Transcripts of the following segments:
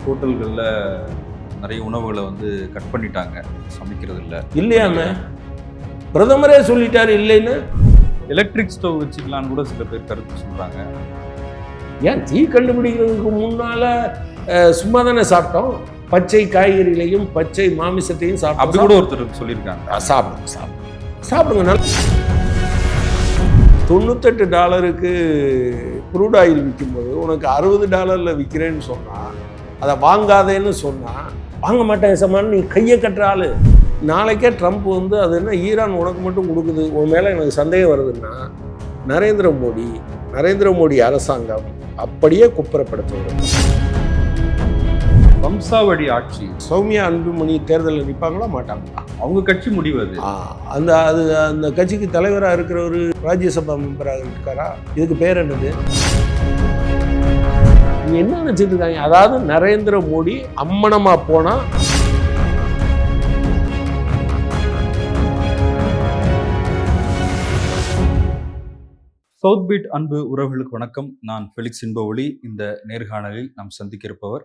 ஹோட்டல்களில் நிறைய உணவுகளை வந்து கட் பண்ணிட்டாங்க, சமைக்கிறது இல்லை. இல்லையாம பிரதமரே சொல்லிட்டாரு இல்லைன்னு. எலக்ட்ரிக் ஸ்டவ் வச்சுக்கலான்னு கூட சில பேர் கருத்து சொல்கிறாங்க. ஏன் தீ கண்டுபிடிக்கிறதுக்கு முன்னால சும்மா தானே சாப்பிட்டோம். பச்சை காய்கறிகளையும் பச்சை மாமிசத்தையும் சாப்பிட்டோம். அப்படி கூட ஒருத்தர் சொல்லியிருக்காங்க. சாப்பிடுங்க நல்லா. $98 க்ரூட் ஆயில் விற்கும்போது உனக்கு $60 விற்கிறேன்னு சொன்னால், அதை வாங்காதேன்னு சொன்னால் வாங்க மாட்டேன் சமான்னு நீ கையை கட்டுற ஆள். நாளைக்கே ட்ரம்ப் வந்து அது என்ன ஈரான் உனக்கு மட்டும் கொடுக்குது, உன் மேலே எனக்கு சந்தேகம் வருதுன்னா நரேந்திர மோடி அரசாங்கம் அப்படியே குப்புறப்படுத்துவது. வம்சாவடி ஆட்சி. சௌமியா அன்புமணி தேர்தலில் நிற்பாங்களா மாட்டாங்களா? அவங்க கட்சி முடிவு அது. அந்த கட்சிக்கு தலைவராக இருக்கிறவர் ராஜ்யசபா மெம்பராக இருக்காரா? இதுக்கு பேர் என்னது? நீங்க என்ன நினைச்சிட்டு இருக்காங்க? அதாவது நரேந்திர மோடி அம்மனமா போனா சவுத் பீட் அன்பு உறவுகளுக்கு வணக்கம். நான் ஃபெலிக்ஸ் இன்பஒளி. இந்த நேர்காணலில் நாம் சந்திக்க இருப்பவர்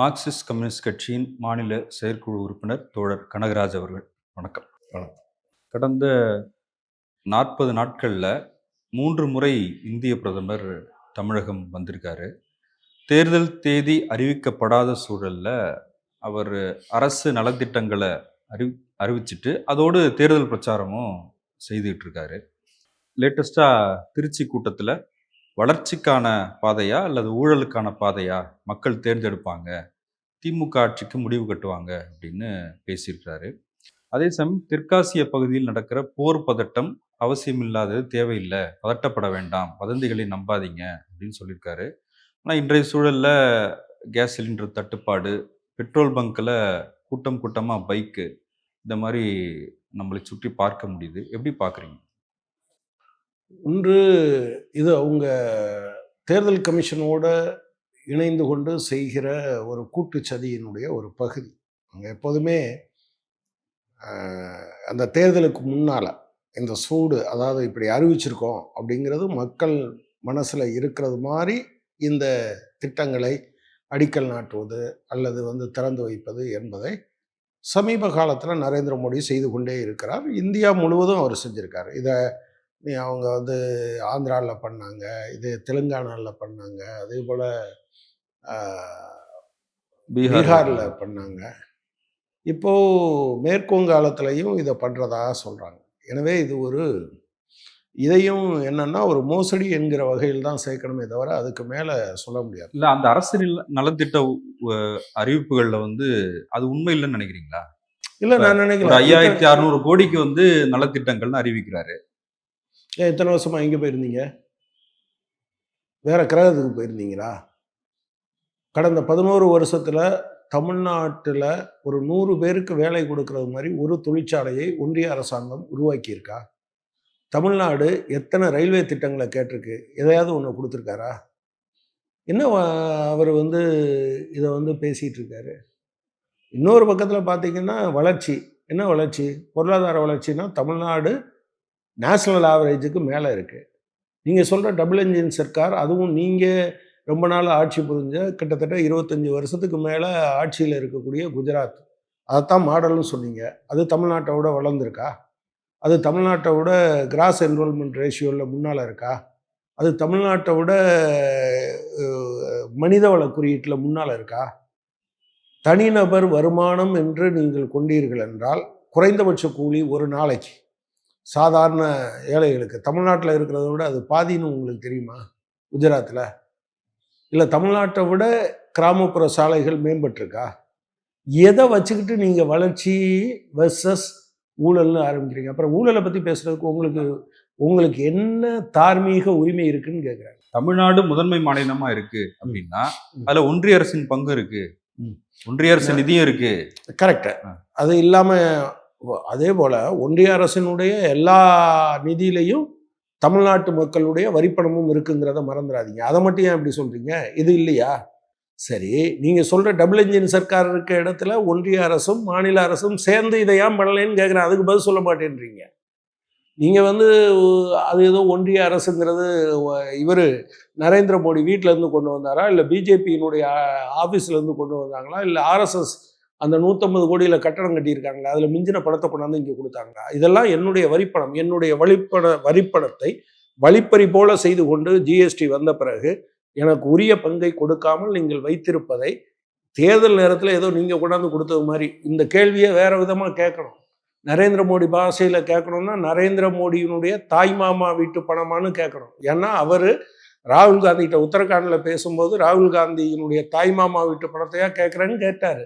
மார்க்சிஸ்ட் கம்யூனிஸ்ட் கட்சியின் மாநில செயற்குழு உறுப்பினர் தோழர் கனகராஜ் அவர்கள். வணக்கம். கடந்த 40 நாட்களில் 3 முறை இந்திய பிரதமர் தமிழகம் வந்திருக்காரு. தேர்தல் தேதி அறிவிக்கப்படாத சூழலில் அவர் அரசு நலத்திட்டங்களை அறிவிச்சிட்டு அதோடு தேர்தல் பிரச்சாரமும் செய்துகிட்டு இருக்காரு. லேட்டஸ்டாக திருச்சி கூட்டத்தில் வளர்ச்சிக்கான பாதையா அல்லது ஊழலுக்கான பாதையா மக்கள் தேர்ந்தெடுப்பாங்க, திமுக ஆட்சிக்கு முடிவு கட்டுவாங்க அப்படின்னு பேசியிருக்கிறாரு. அதே சமயம் தெற்காசிய பகுதியில் நடக்கிற போர் பதட்டம் அவசியமில்லாதது, தேவையில்லை, பதட்டப்பட வேண்டாம், வதந்திகளை நம்பாதீங்க அப்படின்னு சொல்லியிருக்காரு. ஆனால் இன்றைய சூழலில் கேஸ் சிலிண்டர் தட்டுப்பாடு, பெட்ரோல் பங்க்கில் கூட்டமாக பைக்கு, இந்த மாதிரி நம்மளை சுற்றி பார்க்க முடியுது. எப்படி பார்க்குறீங்க? ஒன்று, இது அவங்க தேர்தல் கமிஷனோட இணைந்து கொண்டு செய்கிற ஒரு கூட்டுச்சதியினுடைய ஒரு பகுதி. அவங்க எப்போதுமே அந்த தேர்தலுக்கு முன்னால் இந்த சூடு, அதாவது இப்படி அறிவிச்சிருக்கோம் அப்படிங்கிறது மக்கள் மனசில் இருக்கிறது மாதிரி இந்த திட்டங்களை அடிக்கல் நாட்டுவது அல்லது வந்து திறந்து வைப்பது என்பதை சமீப காலத்தில் நரேந்திர மோடி செய்து கொண்டே இருக்கிறார். இந்தியா முழுவதும் அவர் செஞ்சுருக்கார். இதை அவங்க வந்து ஆந்திராவில் பண்ணாங்க, இது தெலுங்கானாவில் பண்ணாங்க, அதே போல் பீகாரில் பண்ணாங்க, இப்போது மேற்குவங்காளத்துலேயும் இதை பண்ணுறதாக சொல்கிறாங்க. எனவே இது இதையும் என்னன்னா ஒரு மோசடி என்கிற வகையில் தான் சேர்க்கணுமே தவிர அதுக்கு மேலே சொல்ல முடியாது. இல்லை, அந்த அரசு நலத்திட்ட அறிவிப்புகளில் வந்து அது உண்மை இல்லைன்னு நினைக்கிறீங்களா? இல்லை, நான் நினைக்கிறேன் 5600 கோடிக்கு வந்து நலத்திட்டங்கள்னு அறிவிக்கிறாரு. எத்தனை வருஷமா எங்கே போயிருந்தீங்க? வேற கிரகத்துக்கு போயிருந்தீங்களா? கடந்த 11 வருஷத்தில் தமிழ்நாட்டில் ஒரு 100 பேருக்கு வேலை கொடுக்கறது மாதிரி ஒரு தொழிற்சாலையை ஒன்றிய அரசாங்கம் உருவாக்கியிருக்கா? தமிழ்நாடு எத்தனை ரயில்வே திட்டங்களை கேட்டிருக்கு? எதையாவது ஒன்று கொடுத்துருக்காரா? என்ன அவர் வந்து இதை வந்து பேசிகிட்டு இருக்காரு. இன்னொரு பக்கத்தில் பார்த்தீங்கன்னா வளர்ச்சி, என்ன வளர்ச்சி? பொருளாதார வளர்ச்சினா தமிழ்நாடு நேஷ்னல் ஆவரேஜுக்கு மேலே இருக்குது. நீங்கள் சொல்கிற டபுள் என்ஜின் சர்க்கார், அதுவும் நீங்கள் ரொம்ப நாள் ஆட்சி புரிஞ்ச கிட்டத்தட்ட 25 வருஷத்துக்கு மேலே ஆட்சியில் இருக்கக்கூடிய குஜராத், அதைத்தான் மாடல்னு சொன்னீங்க. அது தமிழ்நாட்டை விட வளர்ந்துருக்கா? அது தமிழ்நாட்டை விட கிராஸ் என்ரோல்மெண்ட் ரேஷியோவில் முன்னால் இருக்கா? அது தமிழ்நாட்டை விட மனிதவள குறியீட்டில் முன்னால் இருக்கா? தனிநபர் வருமானம் என்று நீங்கள் கொண்டீர்கள் என்றால் குறைந்தபட்ச கூலி ஒரு நாளைக்கு சாதாரண ஏழைகளுக்கு தமிழ்நாட்டில் இருக்கிறத விட அது பாதின்னு உங்களுக்கு தெரியுமா? குஜராத்தில் இல்லை தமிழ்நாட்டை விட கிராமப்புற சாலைகள் மேம்பட்டிருக்கா? எதை வச்சுக்கிட்டு நீங்கள் வளர்ச்சி வெர்சஸ் ஊழல்னு ஆரம்பிக்கிறீங்க? அப்புறம் ஊழலை பற்றி பேசுறதுக்கு உங்களுக்கு என்ன தார்மீக உரிமை இருக்குன்னு கேட்குறாங்க. தமிழ்நாடு முதன்மை மாநிலமா இருக்கு அப்படின்னா அதுல ஒன்றிய அரசின் பங்கு இருக்கு, ஒன்றிய அரசு நிதியும் இருக்கு. கரெக்ட். அது இல்லாமல் அதே போல் ஒன்றிய அரசினுடைய எல்லா நிதியிலையும் தமிழ்நாட்டு மக்களுடைய வரிப்பணமும் இருக்குங்கிறத மறந்துடாதீங்க. அதை மட்டும் ஏன் இப்படி சொல்கிறீங்க? இது இல்லையா? சரி, நீங்கள் சொல்கிற டபுள் என்ஜின் சர்க்கார் இருக்க இடத்துல ஒன்றிய அரசும் மாநில அரசும் சேர்ந்து இதை ஏன் பண்ணலேன்னு கேட்குறேன். அதுக்கு பதில் சொல்ல மாட்டேன்றீங்க. நீங்கள் வந்து அது ஏதோ ஒன்றிய அரசுங்கிறது இவர் நரேந்திர மோடி வீட்டிலேருந்து கொண்டு வந்தாரா, இல்லை பிஜேபியினுடைய ஆஃபீஸ்லேருந்து கொண்டு வந்தாங்களா, இல்லை ஆர்எஸ்எஸ் அந்த 150 கோடியில் கட்டடம் கட்டியிருக்காங்களா, அதில் மிஞ்சின பணத்தை கொண்டாந்து இங்கே கொடுத்தாங்களா? இதெல்லாம் என்னுடைய வரிப்பணம். என்னுடைய வரிப்பணத்தை வழிப்பறி போல செய்து கொண்டு ஜிஎஸ்டி வந்த பிறகு எனக்கு உரிய பங்கை கொடுக்காமல் நீங்கள் வைத்திருப்பதை தேர்தல் நேரத்தில் ஏதோ நீங்கள் கொண்டாந்து கொடுத்தது மாதிரி இந்த கேள்வியை வேற விதமாக கேட்கணும். நரேந்திர மோடி பாஷையில் கேட்கணும்னா நரேந்திர மோடியினுடைய தாய் மாமா வீட்டு பணமானு கேட்கணும். ஏன்னா அவர் ராகுல் காந்திகிட்ட உத்தரகாண்டில் பேசும்போது ராகுல் காந்தியினுடைய தாய் மாமா வீட்டு பணத்தையா கேட்குறேன்னு கேட்டார்.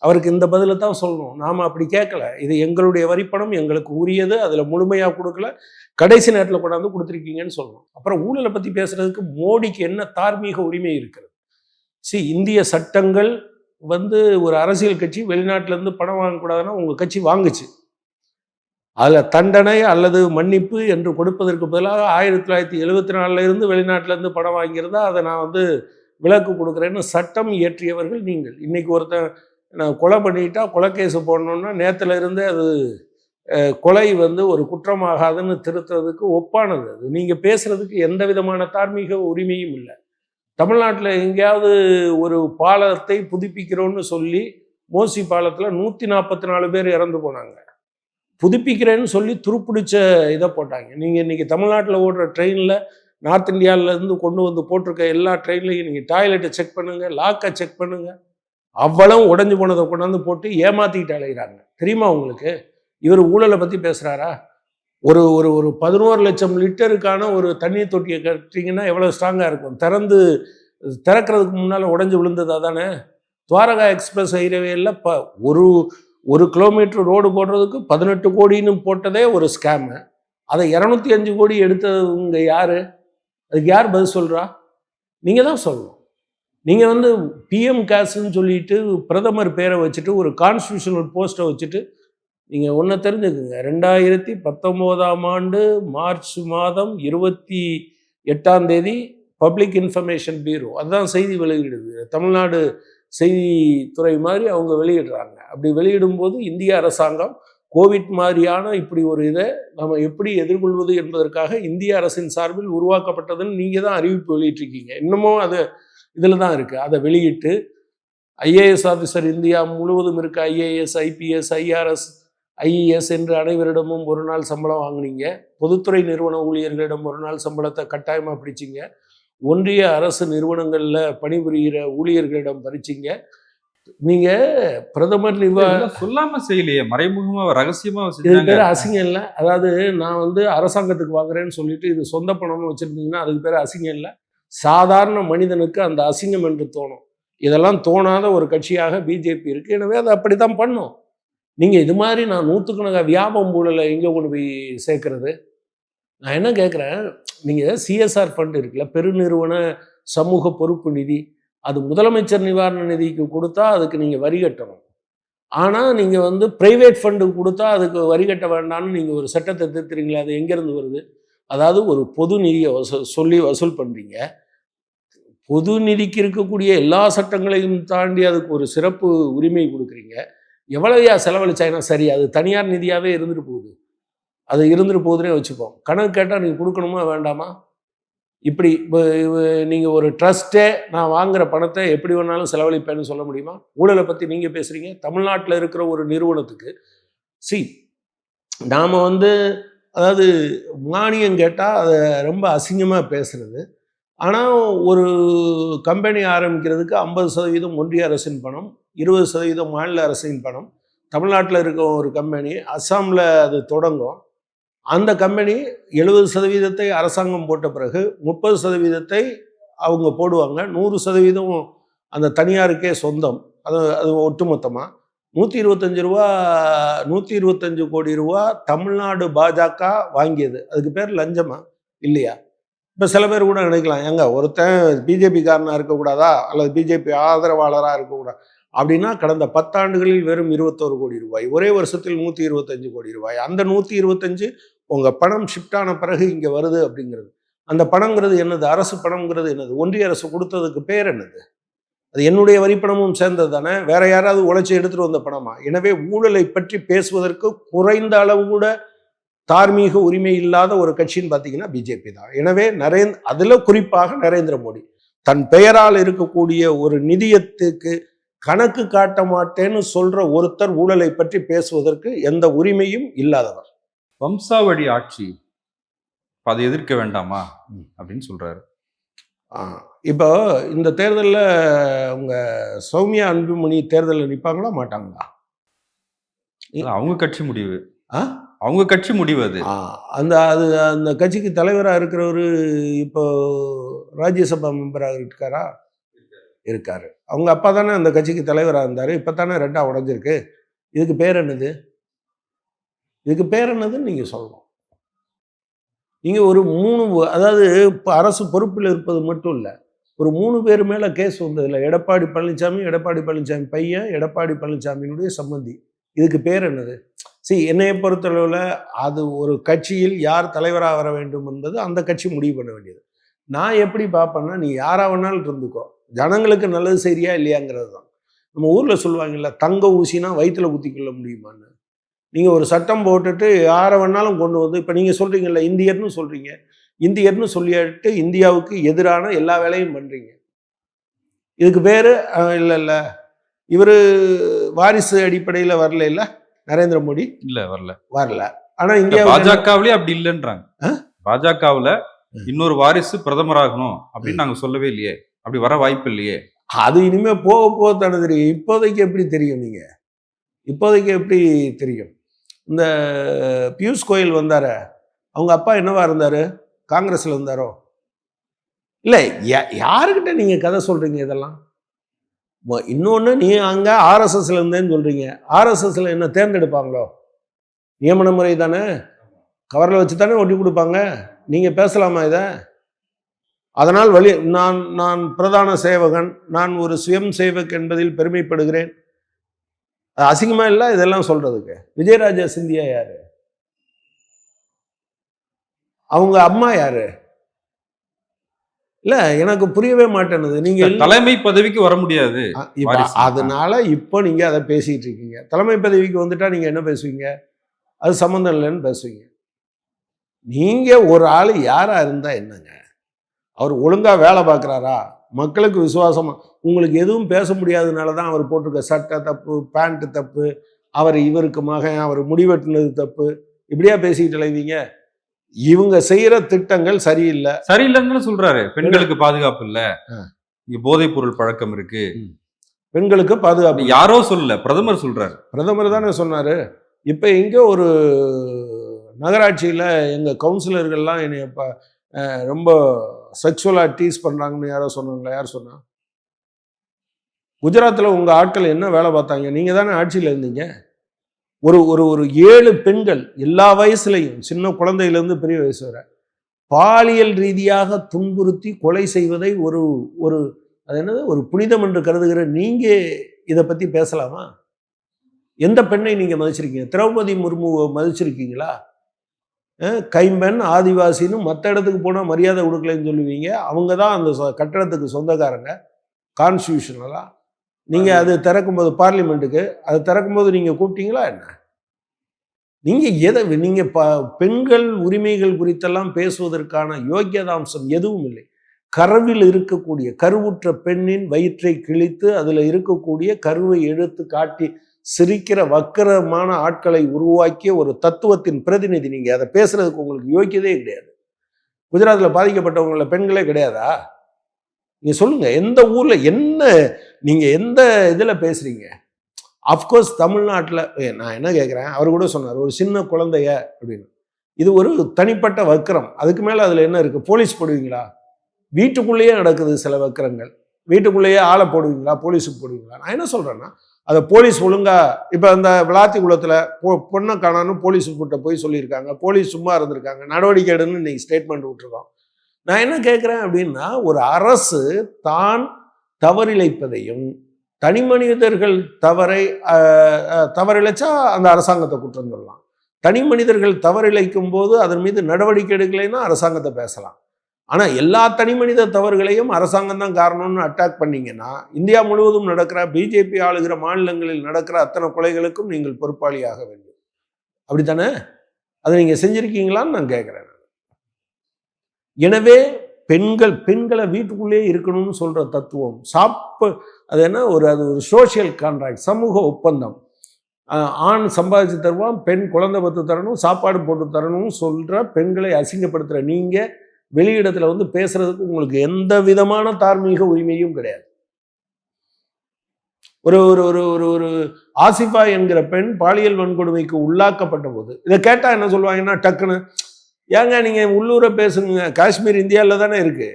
அவருக்கு இந்த பதிலை தான் சொல்லணும். நாம் அப்படி கேட்கல. இது எங்களுடைய வரிப்பணம், எங்களுக்கு உரியது, அதில் முழுமையாக கொடுக்கல, கடைசி நேரத்தில் கொண்டாந்து கொடுத்துருக்கீங்கன்னு சொல்லணும். அப்புறம் ஊழலை பற்றி பேசுறதுக்கு மோடிக்கு என்ன தார்மீக உரிமை இருக்கிறது? இந்திய சட்டங்கள் வந்து ஒரு அரசியல் கட்சி வெளிநாட்டிலேருந்து பணம் வாங்கக்கூடாதுன்னா உங்கள் கட்சி வாங்குச்சு. அதில் தண்டனை அல்லது மன்னிப்பு என்று கொடுப்பதற்கு பதிலாக 1974 இருந்து வெளிநாட்டிலேருந்து பணம் வாங்கியிருந்தா அதை நான் வந்து விலக்கு கொடுக்குறேன்னு சட்டம் இயற்றியவர்கள் நீங்கள். இன்னைக்கு ஒருத்தன் நான் கொலை பண்ணிட்டா கொலைக்கேசு போடணுன்னா நேற்றுல இருந்தே அது கொலை வந்து ஒரு குற்றமாகாதுன்னு திருத்துறதுக்கு ஒப்பானது. அது நீங்கள் பேசுறதுக்கு எந்த விதமான தார்மீக உரிமையும் இல்லை. தமிழ்நாட்டில் எங்கேயாவது ஒரு பாலத்தை புதுப்பிக்கிறோன்னு சொல்லி மோசி பாலத்தில் 144 பேர் இறந்து போனாங்க. புதுப்பிக்கிறேன்னு சொல்லி துருப்பிடிச்ச இதை போட்டாங்க. நீங்கள் இன்றைக்கி தமிழ்நாட்டில் ஓடுற ட்ரெயினில் நார்த் இந்தியாவிலேருந்து கொண்டு வந்து போட்டிருக்க எல்லா ட்ரெயின்லையும் நீங்கள் டாய்லெட்டை செக் பண்ணுங்கள், லாக்கை செக் பண்ணுங்கள், அவ்வளவு உடஞ்சி போனதை கொண்டாந்து போட்டு ஏமாற்றிக்கிட்டு அலைகிறாங்க. தெரியுமா உங்களுக்கு? இவர் ஊழலை பற்றி பேசுகிறாரா? ஒரு ஒரு ஒரு 11 லட்சம் லிட்டருக்கான ஒரு தண்ணீர் தொட்டியை கட்டிங்கன்னா எவ்வளோ ஸ்ட்ராங்காக இருக்கும்? திறக்கிறதுக்கு முன்னால் உடஞ்சி விழுந்தது அதானே? துவாரகா எக்ஸ்பிரஸ் ஹைவேயில் ஒரு கிலோமீட்டர் ரோடு போடுறதுக்கு 18 கோடின்னு போட்டதே ஒரு ஸ்கேமு. அதை 205 கோடி எடுத்தவங்க யார்? அதுக்கு யார் பதில் சொல்கிறா? நீங்கள் தான் சொல்லணும். நீங்கள் வந்து பிஎம் கேர்ஸ்ன்னு சொல்லிட்டு பிரதமர் பேரை வச்சுட்டு ஒரு கான்ஸ்டியூஷனல் போஸ்ட்டை வச்சுட்டு நீங்கள் ஒன்று தெரிஞ்சுக்குங்க. 2019ஆம் ஆண்டு மார்ச் மாதம் 28ஆம் தேதி பப்ளிக் இன்ஃபர்மேஷன் பியூரோ அதுதான் செய்தி வெளியிடுது. தமிழ்நாடு செய்தித்துறை மாதிரி அவங்க வெளியிடுறாங்க. அப்படி வெளியிடும்போது இந்திய அரசாங்கம் கோவிட் மாதிரியான இப்படி ஒரு இதை நம்ம எப்படி எதிர்கொள்வது என்பதற்காக இந்திய அரசின் சார்பில் உருவாக்கப்பட்டதுன்னு நீங்கள் தான் அறிவிப்பு வெளியிட்டிருக்கீங்க. இன்னமும் அது இதில் தான் இருக்குது. அதை வெளியிட்டு ஐஏஎஸ் ஆஃபீஸர் இந்தியா முழுவதும் இருக்க ஐஏஎஸ், ஐபிஎஸ், ஐஆர்எஸ், ஐஇஎஸ் என்று அனைவரிடமும் ஒரு நாள் சம்பளம் வாங்கினீங்க. பொதுத்துறை நிறுவன ஊழியர்களிடம் ஒரு நாள் சம்பளத்தை கட்டாயமாக பிடிச்சிங்க. ஒன்றிய அரசு நிறுவனங்களில் பணிபுரிகிற ஊழியர்களிடம் பறிச்சிங்க. நீங்கள் பிரதமர் சொல்லாமல் செய்யலையே, மறைமுகமாக ரகசியமாக இது பேர் அசிங்கம் இல்லை. அதாவது நான் வந்து அரசாங்கத்துக்கு வாங்குறேன்னு சொல்லிட்டு இது சொந்த பணம்னு வச்சுருந்தீங்கன்னா அதுக்கு பேர் அசிங்கம் இல்லை. சாதாரண மனிதனுக்கு அந்த அசிங்கம் என்று தோணும். இதெல்லாம் தோணாத ஒரு கட்சியாக பிஜேபி இருக்குது. எனவே அதை அப்படி தான் பண்ணும். நீங்கள் இது மாதிரி நான் நூற்றுக்கணக்காக வியாபம் ஊழலை எங்கே கொண்டு போய் சேர்க்கறது? நான் என்ன கேட்குறேன், நீங்கள் சிஎஸ்ஆர் ஃபண்ட் இருக்குல்ல, பெருநிறுவன சமூக பொறுப்பு நிதி, அது முதலமைச்சர் நிவாரண நிதிக்கு கொடுத்தா அதுக்கு நீங்கள் வரி கட்டணும். ஆனால் நீங்கள் வந்து ப்ரைவேட் ஃபண்டுக்கு கொடுத்தா அதுக்கு வரி கட்ட வேண்டாம்னு நீங்கள் ஒரு சட்டத்தை திருத்துறீங்களா? அது எங்கேருந்து வருது? அதாவது ஒரு பொது நிதியை வசூல் பண்ணுறீங்க. பொது நிதிக்கு இருக்கக்கூடிய எல்லா சட்டங்களையும் தாண்டி அதுக்கு ஒரு சிறப்பு உரிமை கொடுக்குறீங்க. எவ்வளவையா செலவழிச்சாங்கன்னா சரி, அது தனியார் நிதியாகவே இருந்துட்டு போகுது. அது இருந்துட்டு போகுதுன்னே வச்சுப்போம். கணக்கு கேட்டால் நீங்கள் கொடுக்கணுமா வேண்டாமா? இப்படி நீங்கள் ஒரு ட்ரஸ்ட்டே நான் வாங்குகிற பணத்தை எப்படி வேணாலும் செலவழிப்பேன்னு சொல்ல முடியுமா? ஊழலை பற்றி நீங்கள் பேசுகிறீங்க. தமிழ்நாட்டில் இருக்கிற ஒரு நிறுவனத்துக்கு நாம் வந்து அதாவது மானியம் கேட்டால் அதை ரொம்ப அசிங்கமாக பேசுகிறது. ஆனால் ஒரு கம்பெனி ஆரம்பிக்கிறதுக்கு 50% ஒன்றிய அரசின் பணம், 20% மாநில அரசின் பணம். தமிழ்நாட்டில் இருக்க ஒரு கம்பெனி அஸ்ஸாமில் அது தொடங்கும். அந்த கம்பெனி 70% அரசாங்கம் போட்ட பிறகு 30% அவங்க போடுவாங்க. 100% அந்த தனியாருக்கே சொந்தம். அது ஒட்டுமொத்தமாக 125 கோடி ரூபா தமிழ்நாடு பாஜக வாங்கியது. அதுக்கு பேர் லஞ்சமா இல்லையா? இப்போ சில பேர் கூட நினைக்கலாம், ஏங்க ஒருத்தன் பிஜேபி காரனாக இருக்கக்கூடாதா அல்லது பிஜேபி ஆதரவாளராக இருக்கக்கூடாது அப்படின்னா, கடந்த 10 ஆண்டுகளில் வெறும் 21 கோடி ரூபாய், ஒரே வருஷத்தில் 125 கோடி ரூபாய். அந்த 125 உங்கள் பணம் ஷிஃப்ட் ஆன பிறகு இங்கே வருது அப்படிங்கிறது. அந்த பணங்கிறது என்னது? அரசு பணம்ங்கிறது என்னது? ஒன்றிய அரசு கொடுத்ததுக்கு பேர் என்னது? அது என்னுடைய வரிப்பணமும் சேர்ந்தது தானே. வேற யாராவது உழைச்சி எடுத்துகிட்டு வந்த பணமா? எனவே ஊழலை பற்றி பேசுவதற்கு குறைந்த அளவு கூட தார்மீக உரிமை இல்லாத ஒரு கட்சின்னு பார்த்தீங்கன்னா பிஜேபி தான். எனவே அதுல குறிப்பாக நரேந்திர மோடி தன் பெயரால் இருக்கக்கூடிய ஒரு நிதியத்துக்கு கணக்கு காட்ட மாட்டேன்னு சொல்ற ஒருத்தர் ஊழலை பற்றி பேசுவதற்கு எந்த உரிமையும் இல்லாதவர். வம்சாவழி ஆட்சி அதை எதிர்க்க வேண்டாமா அப்படின்னு சொல்றாரு. இப்போ இந்த தேர்தலில் உங்க சௌமியா அன்புமணி தேர்தலில் நிற்பாங்களா மாட்டாங்களா? அவங்க கட்சி முடிவு. அவங்க கட்சி முடிவு அது. அந்த கட்சிக்கு தலைவராக இருக்கிறவர் இப்போ ராஜ்யசபா மெம்பராக இருக்காரா? இருக்காரு. அவங்க அப்பா தானே அந்த கட்சிக்கு தலைவராக இருந்தார். இப்போ தானே ரெண்டா உடஞ்சிருக்கு. இதுக்கு பேர் என்னது? இதுக்கு பேர் என்னதுன்னு நீங்கள் சொல்லணும். நீங்கள் ஒரு 3 அதாவது இப்போ அரசு பொறுப்பில் இருப்பது மட்டும் இல்லை, ஒரு 3 பேர் மேலே கேஸ் வந்ததில்லை. எடப்பாடி பழனிசாமி பையன், எடப்பாடி பழனிசாமியினுடைய சம்பந்தி. இதுக்கு பேர் என்னது? என்னையை பொறுத்தளவில் அது ஒரு கட்சியில் யார் தலைவராக வர வேண்டும் என்பது அந்த கட்சி முடிவு பண்ண வேண்டியது. நான் எப்படி பார்ப்பேன்னா, நீ யாரா வேணாலும் இருந்துக்கோ, ஜனங்களுக்கு நல்லது சரியா இல்லையாங்கிறது தான். நம்ம ஊரில் சொல்லுவாங்கல்ல, தங்க ஊசினா வயிற்றுல குத்திக்கொள்ள முடியுமான்னு. நீங்கள் ஒரு சட்டம் போட்டுட்டு யாரை வேணாலும் கொண்டு வந்து, இப்போ நீங்கள் சொல்கிறீங்கல்ல இந்தியர்னு சொல்கிறீங்க, இந்தியர்னு சொல்லிட்டு இந்தியாவுக்கு எதிரான எல்லா வேலையும் பண்ணுறீங்க. இதுக்கு பேர் இல்லை இவர் வாரிசு அடிப்படையில் வரல இல்லை நரேந்திர மோடி வரல. ஆனா இந்தியா பாஜகவிலே அப்படி இல்லைன்றாங்க. பாஜகவுல இன்னொரு வாரிசு பிரதமராகணும் அப்படின்னு நாங்க சொல்லவே இல்லையே, அப்படி வர வாய்ப்பு இல்லையே. அது இனிமே போக போக தானே தெரியும். இப்போதைக்கு எப்படி தெரியும்? நீங்க இப்போதைக்கு எப்படி தெரியும்? இந்த பியூஷ் கோயல் வந்தார, அவங்க அப்பா என்னவா இருந்தாரு? காங்கிரஸ்ல இருந்தாரோ? இல்ல, யாருக்கிட்ட நீங்க கதை சொல்றீங்க இதெல்லாம்? இன்னொன்று, நீ அங்கே ஆர்எஸ்எஸ்ல இருந்தேன்னு சொல்றீங்க. ஆர்எஸ்எஸ்ல என்ன தேர்ந்தெடுப்பாங்களோ? நியமன முறை தானே, கவரில் வச்சு தானே ஒட்டி கொடுப்பாங்க. நீங்கள் பேசலாமா இதை? அதனால் நான் பிரதான சேவகன், நான் ஒரு சுயம் சேவக் என்பதில் பெருமைப்படுகிறேன். அசிங்கமா இல்லை இதெல்லாம் சொல்றதுக்கு? விஜயராஜா சிந்தியா யாரு? அவங்க அம்மா யாரு? இல்ல, எனக்கு புரியவே மாட்டேனுது. நீங்க தலைமை பதவிக்கு வர முடியாது, அதனால இப்போ நீங்க அதை பேசிட்டு இருக்கீங்க. தலைமை பதவிக்கு வந்துட்டா நீங்க என்ன பேசுவீங்க? அது சம்மந்தம் இல்லைன்னு பேசுவீங்க. நீங்க ஒரு ஆள் யாரா இருந்தா என்னங்க? அவர் ஒழுங்கா வேலை பார்க்குறாரா? மக்களுக்கு விசுவாசமா, உங்களுக்கு எதுவும் பேச முடியாததுனால தான் அவர் போட்டிருக்க சட்டை தப்பு, பேண்ட் தப்பு, அவர் இவருக்கு மகன், அவர் முடிவெட்டினது தப்பு, இப்படியா பேசிக்கிட்டு எழுவீங்க? இவங்க செய்யற திட்டங்கள் சரியில்லைன்னு சொல்றாரு. பெண்களுக்கு பாதுகாப்பு இல்ல, போதைப் பொருள் பழக்கம் இருக்கு, பெண்களுக்கு பாதுகாப்பு யாரோ சொல்லல, பிரதமர் சொல்றாரு. பிரதமர் தானே சொன்னாரு. இப்ப எங்க ஒரு நகராட்சியில எங்க கவுன்சிலர்கள்லாம் என்னைய ரொம்ப செக்ஷுவலா டீஸ் பண்றாங்கன்னு யாரோ சொன்னாங்களா? யார் சொன்னா? குஜராத்தில் உங்க ஆட்கள் என்ன வேலை பார்த்தாங்க? நீங்க தானே ஆட்சியில் இருந்தீங்க. ஒரு ஒரு ஒரு 7 பெண்கள் எல்லா வயசுலையும், சின்ன குழந்தையிலேருந்து பெரிய வயசு வரை, பாலியல் ரீதியாக துன்புறுத்தி கொலை செய்வதை ஒரு ஒரு அது என்னது ஒரு புனிதம் என்று கருதுகிற நீங்க இதை பத்தி பேசலாமா? எந்த பெண்ணை நீங்க மதிச்சிருக்கீங்க? திரௌபதி முர்முவை மதிச்சிருக்கீங்களா? கைம்பெண், ஆதிவாசின்னு மற்ற இடத்துக்கு போனால் மரியாதை கொடுக்கலன்னு சொல்லுவீங்க. அவங்க தான் அந்த கட்டடத்துக்கு சொந்தக்காரங்க கான்ஸ்டியூஷனலா. நீங்கள் அது திறக்கும்போது, பார்லிமெண்ட்டுக்கு அது திறக்கும்போது நீங்கள் கூப்பிட்டீங்களா என்ன? நீங்கள் பெண்கள் உரிமைகள் குறித்தெல்லாம் பேசுவதற்கான யோக்கியதாம்சம் எதுவும் இல்லை. கருவில் இருக்கக்கூடிய கருவுற்ற பெண்ணின் வயிற்றை கிழித்து அதில் இருக்கக்கூடிய கருவை எடுத்து காட்டி சிரிக்கிற வக்கரமான ஆட்களை உருவாக்கிய ஒரு தத்துவத்தின் பிரதிநிதி நீங்கள். அதை பேசுறதுக்கு உங்களுக்கு யோக்கியதே கிடையாது. குஜராத்தில் பாதிக்கப்பட்டவங்கள பெண்களே கிடையாதா? நீங்க சொல்லுங்க, எந்த ஊர்ல என்ன, நீங்க எந்த இதுல பேசுறீங்க? அப்கோர்ஸ் தமிழ்நாட்டில் நான் என்ன கேட்குறேன், அவர் கூட சொன்னார் ஒரு சின்ன குழந்தைய அப்படின்னு. இது ஒரு தனிப்பட்ட வக்கரம். அதுக்கு மேலே அதில் என்ன இருக்குது? போலீஸ் போடுவீங்களா? வீட்டுக்குள்ளேயே நடக்குது சில வக்கரங்கள். வீட்டுக்குள்ளேயே ஆளை போடுவீங்களா? போலீஸுக்கு போடுவீங்களா? நான் என்ன சொல்கிறேன்னா, அதை போலீஸ் ஒழுங்கா, இப்போ அந்த விளாத்திக்குளத்தில் பொண்ணை காணான்னு போலீஸுக்கிட்ட போய் சொல்லியிருக்காங்க. போலீஸ் சும்மா இருந்திருக்காங்க, நடவடிக்கை எடுன்னு இன்னைக்கு ஸ்டேட்மெண்ட் விட்டுருக்கோம். நான் என்ன கேட்குறேன் அப்படின்னா, ஒரு அரசு தான் தவறிழைப்பதையும், தனி மனிதர்கள் தவறிழைச்சா அந்த அரசாங்கத்தை குற்றம் சொல்லலாம். தனி மனிதர்கள் தவறிழைக்கும் போது அதன் மீது நடவடிக்கை எடுக்கலைன்னா அரசாங்கத்தை பேசலாம். ஆனால் எல்லா தனி மனித தவறுகளையும் அரசாங்கம் தான் காரணம்னு அட்டாக் பண்ணீங்கன்னா, இந்தியா முழுவதும் நடக்கிற பிஜேபி ஆளுகிற மாநிலங்களில் நடக்கிற அத்தனை கொலைகளுக்கும் நீங்கள் பொறுப்பாளியாக வேண்டும். அப்படித்தானே? அதை நீங்க செஞ்சிருக்கீங்களான்னு நான் கேட்கிறேன். எனவே பெண்களை வீட்டுக்குள்ளேயே இருக்கணும்னு சொல்ற தத்துவம் அது என்ன அது ஒரு சோசியல் கான்ட்ராக்ட், சமூக ஒப்பந்தம். ஆண் சம்பாதிச்சு தருவான், பெண் குழந்தை பத்து தரணும், சாப்பாடு போட்டு தரணும்னு சொல்ற பெண்களை அசிங்கப்படுத்துற நீங்க வெளியிடத்துல வந்து பேசுறதுக்கு உங்களுக்கு எந்த விதமான தார்மீக உரிமையும் கிடையாது. ஒரு ஒரு ஒரு ஒரு ஒரு ஆசிஃபா என்கிற பெண் பாலியல் வன்கொடுமைக்கு உள்ளாக்கப்பட்ட போது இதை கேட்டா என்ன சொல்லுவாங்கன்னா, டக்குன்னு ஏங்க நீங்க உள்ளூர பேசுங்க, காஷ்மீர் இந்தியாவில் தானே இருக்கு.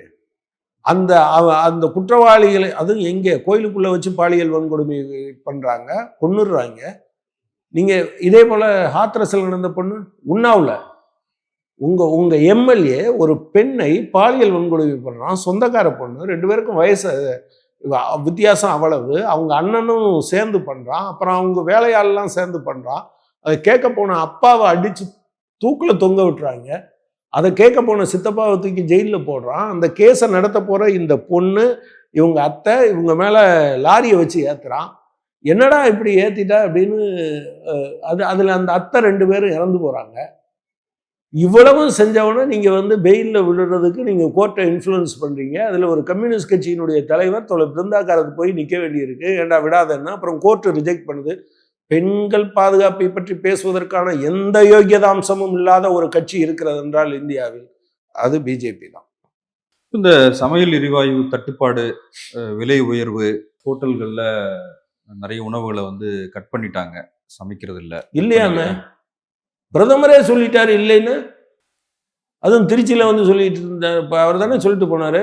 அந்த குற்றவாளிகளை அதுவும் எங்கே கோயிலுக்குள்ள வச்சு பாலியல் வன்கொடுமை பண்றாங்க, கொன்னுடுறாங்க. நீங்க இதே போல ஹாத்ரஸில் நடந்த பொண்ணு உண்ணாவுல உங்க எம்எல்ஏ ஒரு பெண்ணை பாலியல் வன்கொடுமை பண்றான், சொந்தக்கார பொண்ணு, 2 பேருக்கும் வயசு வித்தியாசம் அவ்வளவு, அவங்க அண்ணனும் சேர்ந்து பண்றான், அப்புறம் அவங்க வேலையாளெல்லாம் சேர்ந்து பண்றான். அதை கேட்க போன அப்பாவை அடிச்சு தூக்குல தொங்க விட்டுறாங்க, அதை கேட்க போன சித்தப்பாவை தூக்கி ஜெயிலில் போடுறான். அந்த கேஸை நடத்த போற இந்த பொண்ணு இவங்க அத்தை இவங்க மேல லாரியை வச்சு ஏத்துறான். என்னடா இப்படி ஏத்திட்டா அப்படின்னு அதுல அந்த அத்தை 2 பேரும் இறந்து போறாங்க. இவ்வளவும் செஞ்சவன நீங்க வந்து பெயில்ல விடுறதுக்கு நீங்க கோர்ட்டை இன்ஃப்ளூயன்ஸ் பண்றீங்க. அதுல ஒரு கம்யூனிஸ்ட் கட்சியினுடைய தலைவர் பிருந்தாகாரத்து போய் நிக்க வேண்டியிருக்கு, ஏண்டா விடாதன்னா. அப்புறம் கோர்ட் ரிஜெக்ட் பண்ணுது. பெண்கள் பாதுகாப்பை பற்றி பேசுவதற்கான எந்த யோகியதாம்சமும் இல்லாத ஒரு கட்சி இருக்கிறது என்றால் இந்தியாவில் அது பிஜேபி தான். இந்த சமையல் எரிவாயு தட்டுப்பாடு, விலை உயர்வு, ஹோட்டல்கள்ல நிறைய உணவுகளை வந்து கட் பண்ணிட்டாங்க, சமைக்கிறது இல்லையாமே பிரதமரே சொல்லிட்டாரு இல்லைன்னு. அதுவும் திருச்சியில வந்து சொல்லிட்டு இருந்த அவர் தானே சொல்லிட்டு போனாரு.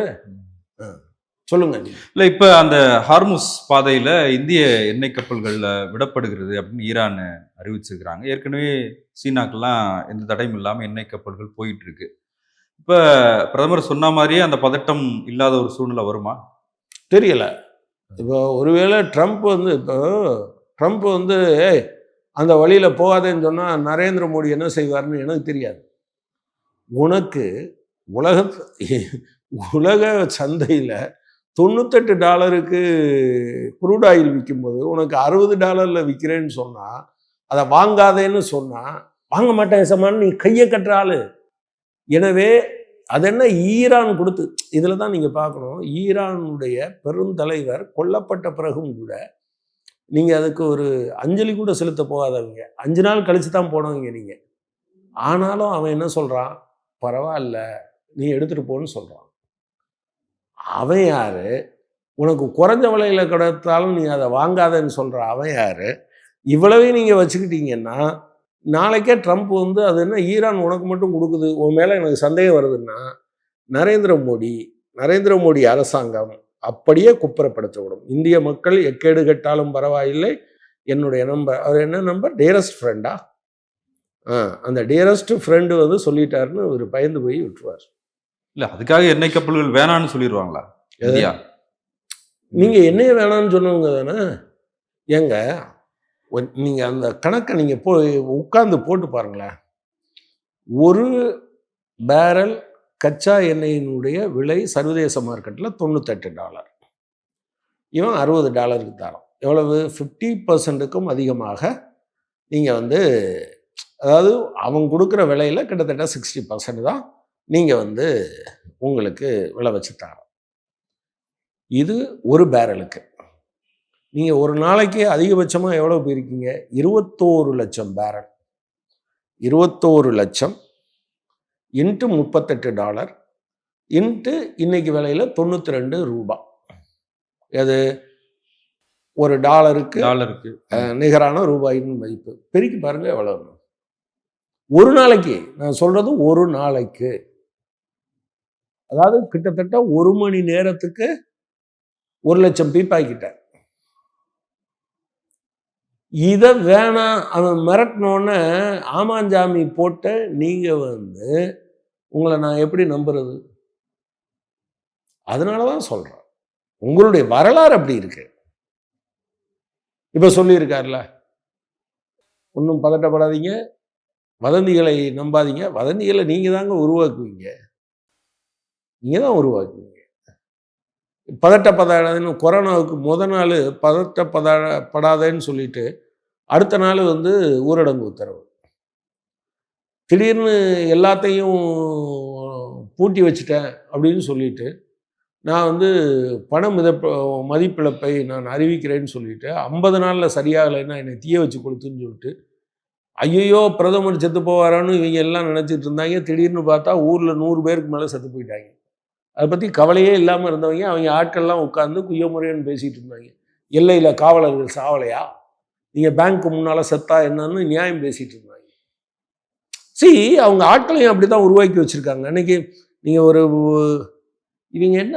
சொல்லுங்க. இல்ல இப்ப அந்த ஹார்முஸ் பாதையில இந்திய எண்ணெய் கப்பல்கள்ல விடப்படுகிறது அப்படின்னு ஈரான் அறிவிச்சிருக்கிறாங்க. ஏற்கனவே சீனாக்கெல்லாம் எந்த தடையும் இல்லாம எண்ணெய் கப்பல்கள் போயிட்டு இருக்கு. இப்ப பிரதமர் சொன்ன மாதிரியே அந்த பதட்டம் இல்லாத ஒரு சூழ்நிலை வருமா தெரியல. இப்போ ஒருவேளை ட்ரம்ப் வந்து அந்த வழியில போகாதேன்னு சொன்னா நரேந்திர மோடி என்ன செய்வார்னு எனக்கு தெரியாது. உனக்கு உலக சந்தையில $98 குரூட் ஆயில் விற்கும்போது உனக்கு $60 விற்கிறேன்னு சொன்னா, அதை வாங்காதேன்னு சொன்னா வாங்க மாட்டேன் சமான்னு நீ கையை கட்டுற ஆளு. எனவே அது என்ன ஈரான் கொடுத்து இதுல தான் நீங்க பார்க்கணும். ஈரானுடைய பெருந்தலைவர் கொல்லப்பட்ட பிறகும் கூட நீங்க அதுக்கு ஒரு அஞ்சலி கூட செலுத்த போகாதவங்க, 5 நாள் கழிச்சு தான் போனவங்க நீங்க. ஆனாலும் அவன் என்ன சொல்றான், பரவாயில்ல நீ எடுத்துட்டு போன்னு சொல்றான். அவன் யாரு? உனக்கு குறைஞ்ச விலையில கிடைத்தாலும் நீ அதை வாங்காதன்னு சொல்ற அவன் யாரு? இவ்வளவையும் நீங்க வச்சுக்கிட்டீங்கன்னா நாளைக்கே ட்ரம்ப் வந்து அது என்ன ஈரான் உனக்கு மட்டும் கொடுக்குது, உன் மேல எனக்கு சந்தேகம் வருதுன்னா நரேந்திர மோடி அரசாங்கம் அப்படியே குப்புறப்படுத்த விடும். இந்திய மக்கள் எக்கேடு கெட்டாலும் பரவாயில்லை, என்னுடைய நம்பர், அவர் என்ன நம்பர், டியரஸ்ட் ஃப்ரெண்டா, அந்த டியரஸ்ட் ஃப்ரெண்டு வந்து சொல்லிட்டாருன்னு ஒரு பயந்து போய் விட்டுருவார். இல்ல அதுக்காக எண்ணெய் கப்பல்கள் வேணான்னு சொல்லிடுவாங்களா? நீங்க எண்ணெய் வேணான்னு சொன்னவங்க தானே. ஏங்க நீங்க அந்த கணக்கை நீங்க உட்கார்ந்து போட்டு பாருங்களேன். ஒரு பேரல் கச்சா எண்ணெயினுடைய விலை சர்வதேச மார்க்கெட்டில் $98. இவன் $60 தரோம். எவ்வளவு? 50%க்கும் அதிகமாக நீங்கள் வந்து, அதாவது அவன் கொடுக்குற விலையில் கிட்டத்தட்ட 60% தான் நீங்கள் வந்து உங்களுக்கு விலை வச்சு தரோம். இது ஒரு பேரலுக்கு. நீங்கள் ஒரு நாளைக்கு அதிகபட்சமாக எவ்வளோ போயிருக்கீங்க? 21 லட்சம் பேரல். 21 லட்சம் இன்ட்டு $38 இன்ட்டு இன்னைக்கு விலையில் $92. அது ஒரு டாலருக்கு நிகரான ரூபாயின் மதிப்பு. பெருக்கி பாருங்க எவ்வளவு. ஒரு நாளைக்கு நான் சொல்றது, ஒரு நாளைக்கு, அதாவது கிட்டத்தட்ட 1 மணி நேரத்துக்கு 1 லட்சம் பீப்பாய்க்கிட்ட. இதை வேணாம் அவன் மிரட்டினோன்னு ஆமாஞ்சாமி போட்ட நீங்க வந்து உங்களை நான் எப்படி நம்புறது? அதனாலதான் சொல்றேன், உங்களுடைய வரலாறு அப்படி இருக்கு. இப்ப சொல்லியிருக்காருல, ஒன்றும் பதட்டப்படாதீங்க, வதந்திகளை நம்பாதீங்க. வதந்திகளை நீங்க தாங்க உருவாக்குவீங்க, நீங்க தான் உருவாக்குவீங்க. பதட்டப்படாதுன்னு கொரோனாவுக்கு நாள் பதட்டப்படாதேன்னு சொல்லிட்டு அடுத்த நாள் வந்து ஊரடங்கு உத்தரவு. திடீர்னு எல்லாத்தையும் பூட்டி வச்சுட்டேன் அப்படின்னு சொல்லிட்டு நான் வந்து பண மதிப்பிழப்பை நான் அறிவிக்கிறேன்னு சொல்லிட்டு 50 நாளில் சரியாகலைன்னா என்னை தீய வச்சு கொடுத்துன்னு சொல்லிட்டு ஐயோ பிரதமர் செத்து போவாரான்னு இவங்க எல்லாம் நினச்சிட்டு இருந்தாங்க. திடீர்னு பார்த்தா ஊரில் 100 பேருக்கு மேலே செத்து போயிட்டாங்க. அதை பற்றி கவலையே இல்லாமல் இருந்தவங்க அவங்க ஆட்கள்லாம் உட்காந்து குய்யமுறையன்னு பேசிகிட்டு இருந்தாங்க. எல்லையில் காவலர்கள் சாவலையா, நீங்கள் பேங்க்கு முன்னால் செத்தா என்னன்னு நியாயம் பேசிகிட்டு இருந்தாங்க. அவங்க ஆட்களையும் அப்படி தான் உருவாக்கி வச்சுருக்காங்க. அன்றைக்கி நீங்கள் இவங்க என்ன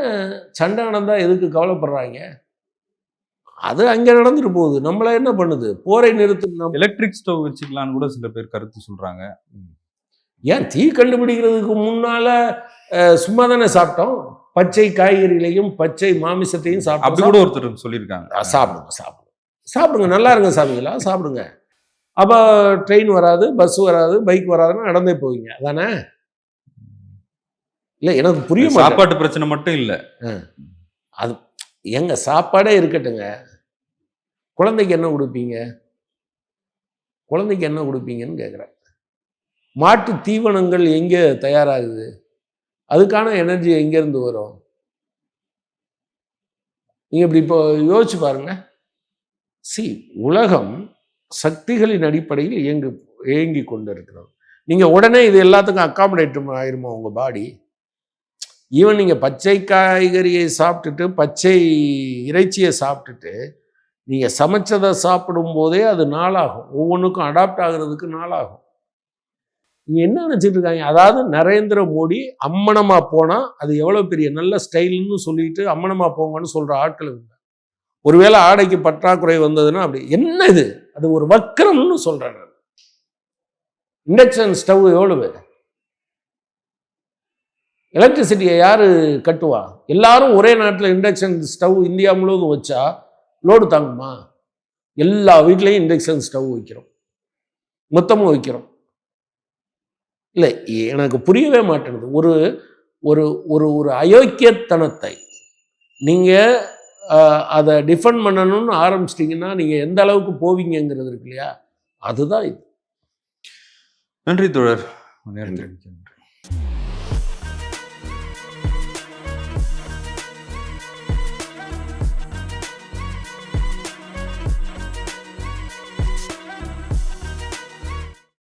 சண்டை நடந்தால் எதுக்கு கவலைப்படுறாங்க? அது அங்கே நடந்துட்டு போகுது. நம்மள என்ன பண்ணுது? போரை நிறுத்து. எலக்ட்ரிக் ஸ்டவ் வச்சுக்கலான்னு கூட சில பேர் கருத்து சொல்கிறாங்க. ஏன் தீ கண்டுபிடிக்கிறதுக்கு முன்னால் சும்மா தானே சாப்பிட்டோம். பச்சை காய்கறிகளையும் பச்சை மாமிசத்தையும் சாப்பிட்டோம். அப்படி கூட ஒருத்தர் சொல்லியிருக்காங்க. சாப்பிடுங்க நல்லா இருங்க சாமிங்களா, சாப்பிடுங்க. அப்போ ட்ரெயின் வராது, பஸ் வராது, பைக் வராதுன்னா நடந்தே போவீங்க அதானே? இல்லை எனக்கு புரிய சாப்பாட்டு பிரச்சனை மட்டும் இல்லை. அது எங்க சாப்பாடே இருக்கட்டுங்க, குழந்தைக்கு என்ன கொடுப்பீங்க? குழந்தைக்கு என்ன கொடுப்பீங்கன்னு கேட்குறேன். மாட்டு தீவனங்கள் எங்கே தயாராகுது? அதுக்கான எனர்ஜி எங்கேருந்து வரும்? நீங்கள் இப்படி இப்போ யோசிச்சு பாருங்க. உலகம் சக்திகளின் அடிப்படையில் இயங்கி கொண்டு இருக்கிறது. நீங்கள் உடனே இது எல்லாத்துக்கும் அக்காமடேட் ஆயிருமா உங்கள் பாடி? ஈவன் நீங்கள் பச்சை காய்கறியை சாப்பிட்டுட்டு பச்சை இறைச்சியை சாப்பிட்டுட்டு நீங்கள் சமைச்சதை சாப்பிடும் போதே அது நாளாகும். ஒவ்வொன்றுக்கும் அடாப்ட் ஆகிறதுக்கு நாளாகும். நீங்கள் என்ன நினச்சிட்டு இருக்காங்க? அதாவது நரேந்திர மோடி அம்மனமாக போனால் அது எவ்வளோ பெரிய நல்ல ஸ்டைல்னு சொல்லிட்டு அம்மனமாக போங்கன்னு சொல்கிற ஆட்கள் இல்லை. ஒருவேளை ஆடைக்கு பற்றாக்குறை வந்ததுன்னா அப்படி என்ன இது? அது ஒரு வக்கரம்னு சொல்கிறேன் நான். இண்டக்ஷன் ஸ்டவ் எவ்வளவு? எலக்ட்ரிசிட்டியை யார் கட்டுவா? எல்லாரும் ஒரே நாட்டில் இண்டக்ஷன் ஸ்டவ் இந்தியா முழுவதும் வச்சா லோடு தாங்குமா? எல்லா வீட்லேயும் இண்டக்ஷன் ஸ்டவ் வைக்கிறோம், மொத்தமும் வைக்கிறோம். இல்லை, எனக்கு புரியவே மாட்டேங்குது. ஒரு ஒரு ஒரு ஒரு அயோக்கியத்தனத்தை நீங்கள் அதை டிஃபெண்ட் பண்ணணும்னு ஆரம்பிச்சிட்டிங்கன்னா நீங்கள் எந்த அளவுக்கு போவீங்கிறது இருக்கு இல்லையா? அதுதான் இது. நன்றி தோழர்.